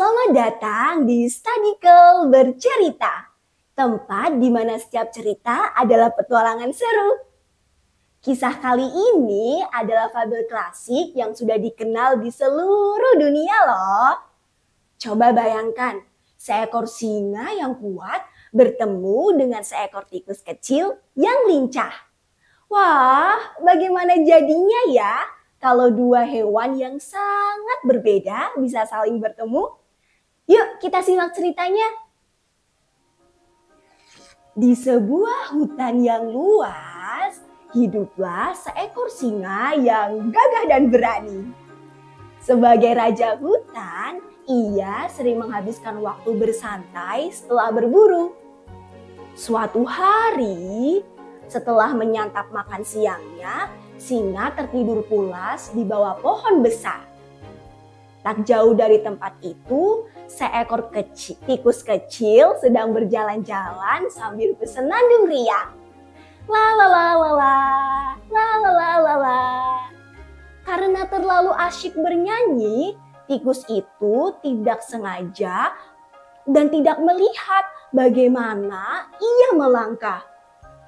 Selamat datang di Studicle Bercerita, tempat di mana setiap cerita adalah petualangan seru. Kisah kali ini adalah fabel klasik yang sudah dikenal di seluruh dunia loh. Coba bayangkan, seekor singa yang kuat bertemu dengan seekor tikus kecil yang lincah. Wah, bagaimana jadinya ya kalau dua hewan yang sangat berbeda bisa saling bertemu? Yuk kita simak ceritanya. Di sebuah hutan yang luas, hiduplah seekor singa yang gagah dan berani. Sebagai raja hutan, ia sering menghabiskan waktu bersantai setelah berburu. Suatu hari, setelah menyantap makan siangnya, singa tertidur pulas di bawah pohon besar. Tak jauh dari tempat itu, seekor tikus kecil sedang berjalan-jalan sambil bersenandung riang. La la la la la, la la la la la. Karena terlalu asyik bernyanyi, tikus itu tidak sengaja dan tidak melihat bagaimana ia melangkah.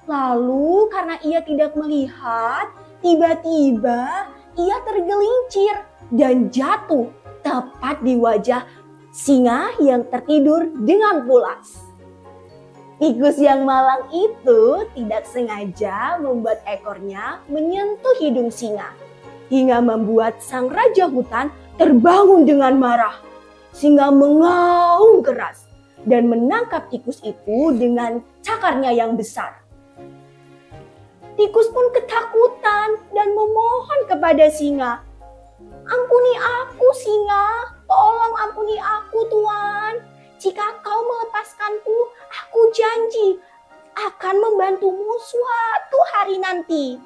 Lalu karena ia tidak melihat, tiba-tiba ia tergelincir dan jatuh tepat di wajah singa yang tertidur dengan pulas. Tikus yang malang itu tidak sengaja membuat ekornya menyentuh hidung singa, hingga membuat sang raja hutan terbangun dengan marah. Singa mengaum keras dan menangkap tikus itu dengan cakarnya yang besar. Tikus pun ketakutan dan memohon kepada singa. "Ampuni aku, singa. Tolong ampuni aku, Tuan. Jika kau melepaskanku, aku janji akan membantumu suatu hari nanti."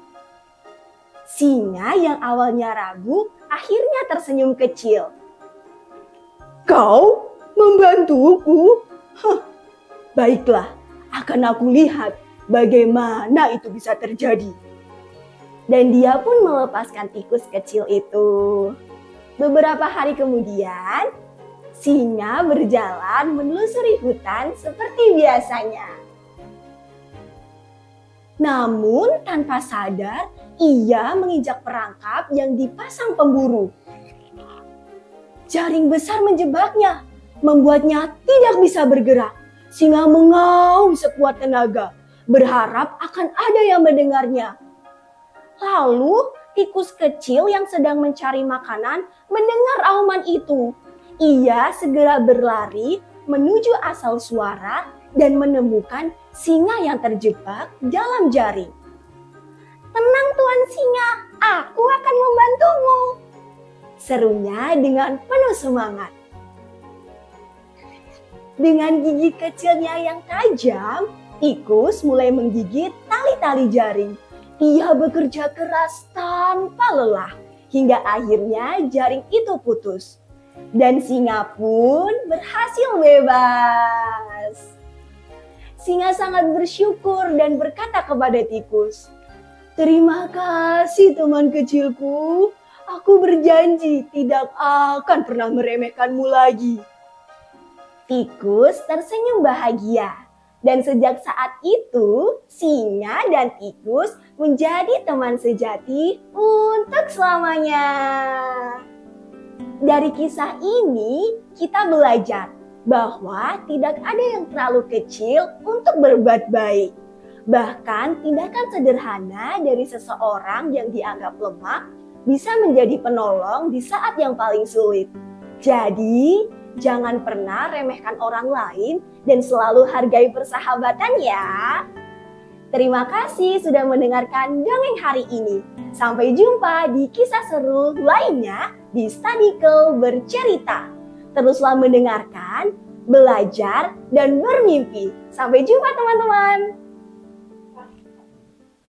Singa yang awalnya ragu akhirnya tersenyum kecil. "Kau membantuku? Baiklah, akan aku lihat bagaimana itu bisa terjadi." Dan dia pun melepaskan tikus kecil itu. Beberapa hari kemudian, singa berjalan menelusuri hutan seperti biasanya. Namun tanpa sadar, ia menginjak perangkap yang dipasang pemburu. Jaring besar menjebaknya, membuatnya tidak bisa bergerak. Singa mengaum sekuat tenaga, berharap akan ada yang mendengarnya. Lalu tikus kecil yang sedang mencari makanan mendengar auman itu. Ia segera berlari menuju asal suara dan menemukan singa yang terjebak dalam jaring. "Tenang Tuan Singa, aku akan membantumu," serunya dengan penuh semangat. Dengan gigi kecilnya yang tajam, tikus mulai menggigit tali-tali jaring. Ia bekerja keras tanpa lelah hingga akhirnya jaring itu putus. Dan singa pun berhasil bebas. Singa sangat bersyukur dan berkata kepada tikus, "Terima kasih teman kecilku. Aku berjanji tidak akan pernah meremehkanmu lagi." Tikus tersenyum bahagia. Dan sejak saat itu, singa dan tikus menjadi teman sejati untuk selamanya. Dari kisah ini, kita belajar bahwa tidak ada yang terlalu kecil untuk berbuat baik. Bahkan tindakan sederhana dari seseorang yang dianggap lemah bisa menjadi penolong di saat yang paling sulit. Jadi, jangan pernah remehkan orang lain dan selalu hargai persahabatan ya. Terima kasih sudah mendengarkan dongeng hari ini. Sampai jumpa di kisah seru lainnya di Studicle Bercerita. Teruslah mendengarkan, belajar, dan bermimpi. Sampai jumpa teman-teman.